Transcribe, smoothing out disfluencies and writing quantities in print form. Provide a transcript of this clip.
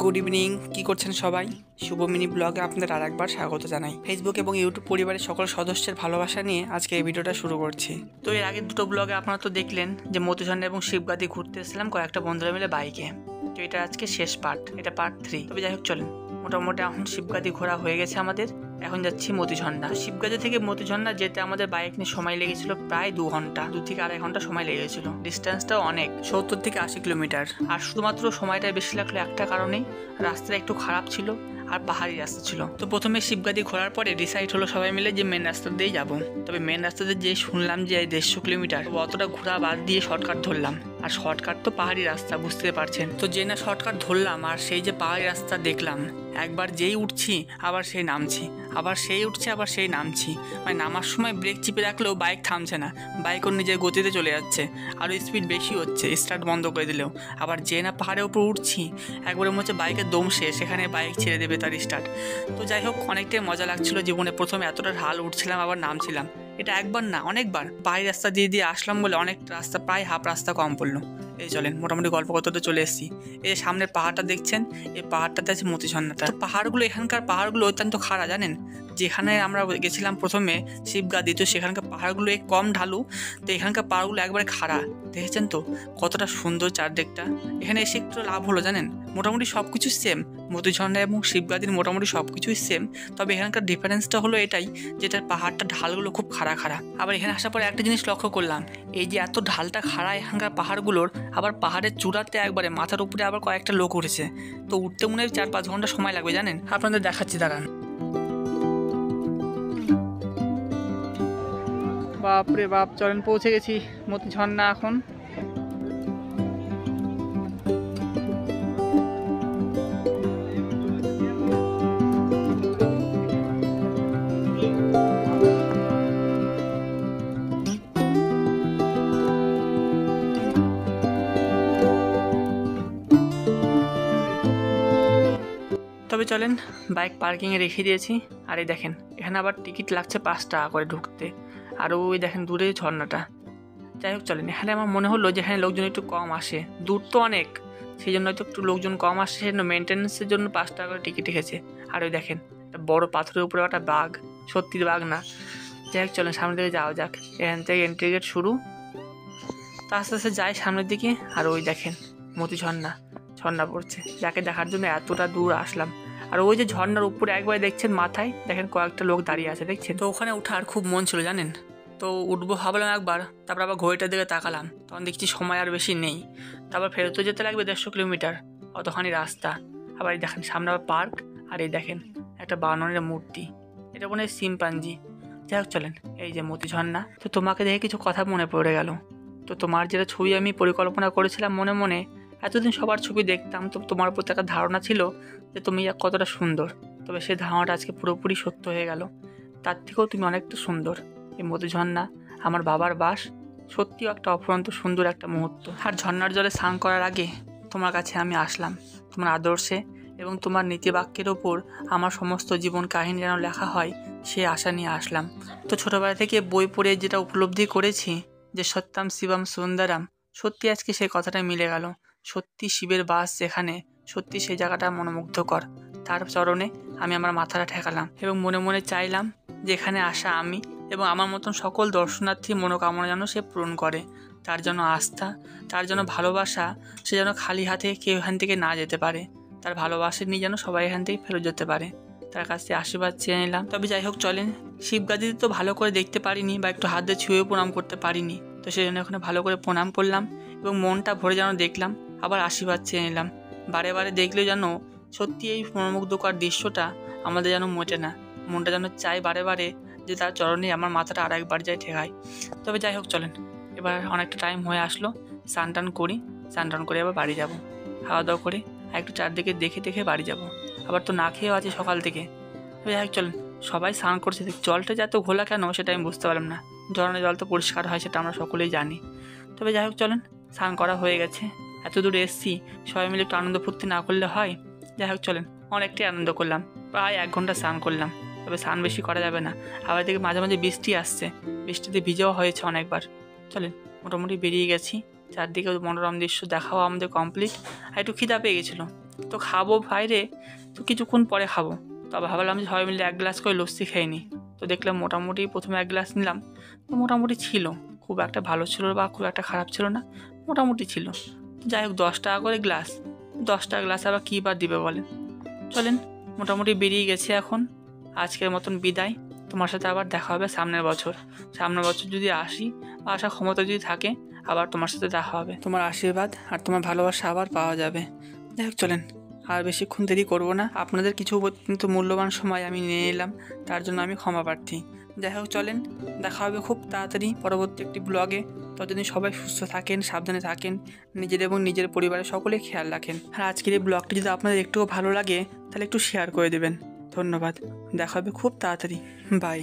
Good evening, কি করছেন সবাই? শুভ মিনি ব্লগে আপনাদের আরেকবার স্বাগত জানাই। ফেসবুক এবং ইউটিউব পরিবারের সকল সদস্যের ভালোবাসা নিয়ে আজকে এই ভিডিওটা শুরু করছি। তো এর আগের দুটো ব্লগে আপনারা তো দেখলেন যে মধুঝর্ণা এবং শিবগাদি ঘুরতে এসেছিলাম কয়েকটা বন্ধুরা মিলে বাইকে। তো এটা আজকে শেষ পার্ট, এটা পার্ট 3। তবে যাই হোক চলেন, মোটামুটি এখন শিবগাদি ঘোরা হয়ে গেছে আমাদের। এখন যাচ্ছি মধুঝর্ণা। শিবগাদি থেকে মধুঝর্ণা যেতে আমাদের বাইক নিয়ে সময় লেগেছিল প্রায় 2 ঘন্টা, 2 থেকে আড়াই ঘন্টা সময় লেগেছিল। ডিস্টেন্সটাও অনেক, 70 থেকে 80 কিলোমিটার। আর শুধুমাত্র সময়টা বেশি লাগলো একটা কারণেই, রাস্তাটা একটু খারাপ ছিল আর পাহাড়ি রাস্তা ছিল। তো প্রথমে শিবগাদি ঘোরার পরে ডিসাইড হলো সবাই মিলে যে মেন রাস্তা দিয়েই যাবো। তবে মেন রাস্তাতে যে শুনলাম যে 150 কিলোমিটার, অতটা ঘোরা বাদ দিয়ে শর্টকাট ধরলাম। আর শর্টকাট তো পাহাড়ি রাস্তা, বুঝতে পারছেন। তো যে না শর্টকাট ধরলাম আর সেই যে পাহাড়ি রাস্তা দেখলাম, একবার যেই উঠছি আবার সেই নামছি, আবার সেই উঠছে আবার সেই নামছি। মানে নামার সময় ব্রেক চিপে রাখলেও বাইক থামছে না, বাইক ওর নিজের গতিতে চলে যাচ্ছে, আরও স্পিড বেশি হচ্ছে স্টার্ট বন্ধ করে দিলেও। আবার যে না পাহাড়ের উপর উঠছি, একবারে মনে হচ্ছে বাইকের দম শেষ, সেখানে বাইক ছেড়ে দেবে তার স্টার্ট। তো যাই হোক, অনেকটাই মজা লাগছিল জীবনে প্রথমে এতটা ঢাল উঠছিলাম আবার নামছিলাম। এটা একবার না অনেকবার পাহাড়ি রাস্তা দিয়ে দিয়ে আসলাম বলে অনেক রাস্তা, প্রায় হাফ রাস্তা কম পড়লো। এই চলেন, মোটামুটি গল্প করতে চলে এসেছি। এই যে সামনের পাহাড়টা দেখছেন, এই পাহাড়টাতে আছে মধুঝর্ণাটা। তো পাহাড়গুলো, এখানকার পাহাড়গুলো অত্যন্ত খাড়া জানেন। যেখানে আমরা গেছিলাম প্রথমে শিবগাদি, তো সেখানকার পাহাড়গুলো কম ঢালু, তো এখানকার পাহাড়গুলো একবারে খাড়া। দেখেছেন তো কতটা সুন্দর চারদিকটা। এখানে এসে একটু লাভ হলো জানেন, মোটামুটি সব কিছু সেম, মধুঝর্ণা এবং শিবগাদির মোটামুটি সব কিছুই সেম। তবে এখানকার ডিফারেন্সটা হলো এটাই, যেটার পাহাড়টা ঢালগুলো খুব খাড়া খাড়া। আবার এখানে আসার পরে একটা জিনিস লক্ষ্য করলাম, এই যে এত ঢালটা খাড়া এখানকার পাহাড়গুলোর, আবার পাহাড়ের চূড়াতে একবারে মাথার উপরে আবার কয়েকটা লোক উঠেছে। তো উঠতে মনে হয় 4-5 ঘন্টা সময় লাগবে জানেন। আপনাদের দেখাচ্ছি দাঁড়ান। বাপরে বাপ, চলেন পৌঁছে গেছি মধুঝর্ণা এখন। তবে চলেন, বাইক পার্কিংয়ে রেখে দিয়েছি। আর এই দেখেন, এখানে আবার টিকিট লাগছে 5 টাকা করে ঢুকতে। আর ওই দেখেন দূরে ঝর্ণাটা। যাই হোক চলেন, এখানে আমার মনে হলো যে এখানে লোকজন একটু কম আসে, দূর তো অনেক, সেই জন্য হয়তো একটু লোকজন কম আসে, সেই জন্য মেনটেন্যান্সের জন্য 5 টাকা করে টিকিট রেখেছে। আর ওই দেখেন একটা বড় পাথরের উপরে একটা বাঘ, সত্যি বাঘ না। যাই হোক চলেন, সামনের দিকে যাওয়া যাক। এখান থেকে এন্ট্রি গেট শুরু, তো আস্তে আস্তে যাই সামনের দিকে। আর ওই দেখেন মধুঝর্ণা, ঝর্ণা পড়ছে, যাকে দেখার জন্য এতটা দূর আসলাম। আর ওই যে ঝর্ণার উপরে একবার দেখছেন মাথায় দেখেন কয়েকটা লোক দাঁড়িয়ে আছে, দেখছেন তো। ওখানে ওঠার খুব মন ছিল জানেন, তো উঠবো ভাবলাম একবার, তারপর আবার ঘড়িটার দিকে তাকালাম, তখন দেখছি সময় আর বেশি নেই। তারপর ফেরতও যেতে লাগবে 150 কিলোমিটার, অতখানি রাস্তা। আবার এই দেখেন সামনে আবার পার্ক, আর এই দেখেন একটা বানরের মূর্তি, এটা মনে হয় শিম্পাঞ্জি। যাই হোক চলেন, এই যে মধুঝর্ণা। তো তোমাকে দেখে কিছু কথা মনে পড়ে গেল। তো তোমার যেটা ছবি আমি পরিকল্পনা করেছিলাম মনে মনে, এতদিন সবার ছবি দেখতাম, তো তোমার প্রতি একটা ধারণা ছিল যে তুমি কতটা সুন্দর। তবে সেই ধারণাটা আজকে পুরোপুরি সত্য হয়ে গেল, তার থেকেও তুমি অনেকটা সুন্দর। এই মধুঝর্ণা আমার বাবার বাস, সত্যিও একটা অফুরন্ত সুন্দর একটা মুহূর্ত। আর ঝর্ণার জলে স্নান করার আগে তোমার কাছে আমি আসলাম, তোমার আদর্শে এবং তোমার নীতিবাক্যের ওপর আমার সমস্ত জীবন কাহিনী যেন লেখা হয় সে আশা নিয়ে আসলাম। তো ছোটোবেলা থেকে বই পড়ে যেটা উপলব্ধি করেছি যে সত্যম শিবম সুন্দরম, সত্যি আজকে সেই কথাটা মিলে গেল। সত্যি শিবের বাস যেখানে, সত্যি সেই জায়গাটা মনোমুগ্ধকর। তার চরণে আমি আমার মাথাটা ঠেকালাম এবং মনে মনে চাইলাম যেখানে আসা আমি এবং আমার মতন সকল দর্শনার্থী মনোকামনা যেন সে পূরণ করে। তার জন্য আস্থা, তার জন্য ভালোবাসা, সে যেন খালি হাতে কেউ এখান থেকে না যেতে পারে, তার ভালোবাসা নিয়ে যেন সবাই এখান থেকে ফেরত যেতে পারে। তার কাছে আশীর্বাদ চেয়ে নিলাম। তবে যাই হোক চলেন, শিবগাদিতে তো ভালো করে দেখতে পারিনি বা একটু হাত দিয়ে ছুঁয়ে প্রণাম করতে পারিনি, তো সেই জন্য ওখানে ভালো করে প্রণাম করলাম এবং মনটা ভরে যেন দেখলাম, আবার আশীর্বাদ চেয়ে নিলাম। বারে বারে দেখলেও যেন সত্যি এই মনোমুগ্ধকর দৃশ্যটা আমাদের যেন মোটে না, মনটা যেন চায় বারে বারে যে তার চরণে আমার মাথাটা আর একবার যায় ঠেকায়। তবে যাই হোক চলেন, এবার অনেকটা টাইম হয়ে আসলো, স্নান টান করি, স্নান টান করে আবার বাড়ি যাব, খাওয়া দাওয়া করে আর একটু চারদিকে দেখে দেখে বাড়ি যাব। আবার তো না খেয়েও আছে সকাল থেকে। তবে যাই হোক চলেন, সবাই স্নান করছে, জলটা যে এত ঘোলা কেন সেটা আমি বুঝতে পারলাম না। ঝরনার জল তো পরিষ্কার হয়, সেটা আমরা সকলেই জানি। তবে যাই হোক চলেন, স্নান করা হয়ে গেছে, এত দূরে এসছি, সবাই মিলে একটু আনন্দ ফুর্তি না করলে হয়। যাই হোক চলেন, অনেকটাই আনন্দ করলাম, প্রায় 1 ঘন্টা স্নান করলাম। তবে স্নান বেশি করা যাবে না, আবার এদিকে মাঝে মাঝে বৃষ্টি আসছে, বৃষ্টিতে ভিজেও হয়েছে অনেকবার। চলেন, মোটামুটি বেরিয়ে গেছি, চারদিকে মনোরম দৃশ্য দেখাও আমাদের কমপ্লিট। আর একটু খিদা পেয়ে গেছিলো, তো খাবো বাইরে, তো কিছুক্ষণ পরে খাবো। তো ভাবলাম যে সবাই মিলে 1 গ্লাস করে লস্যি খেয়ে নিই। তো দেখলাম মোটামুটি প্রথমে 1 গ্লাস নিলাম, তো মোটামুটি ছিল, খুব একটা ভালো ছিল বা খুব একটা খারাপ ছিল না, মোটামুটি ছিল। যাই হোক 10 টাকা করে গ্লাস, 10 টাকা গ্লাস আবার কী বার দিবে বলেন। চলেন, মোটামুটি বেরিয়ে গেছে এখন, আজকের মতন বিদায়। তোমার সাথে আবার দেখা হবে সামনের বছর যদি আসি বা আসার ক্ষমতা যদি থাকে, আবার তোমার সাথে দেখা হবে। তোমার আশীর্বাদ আর তোমার ভালোবাসা আবার পাওয়া যাবে। যাই হোক চলেন, আর বেশিক্ষণ দেরি করবো না। আপনাদের কিছু অত্যন্ত মূল্যবান সময় আমি নিয়ে নিলাম, তার জন্য আমি ক্ষমা প্রার্থী। যাই হোক চলেন, দেখা হবে খুব তাড়াতাড়ি পরবর্তী একটি ব্লগে। ততদিন সবাই সুস্থ থাকেন, সাবধানে থাকেন, নিজের এবং নিজের পরিবারের সকলে খেয়াল রাখেন। আর আজকের এই ব্লগটি যদি আপনাদের একটুও ভালো লাগে তাহলে একটু শেয়ার করে দেবেন। ধন্যবাদ, দেখা হবে খুব তাড়াতাড়ি, বাই।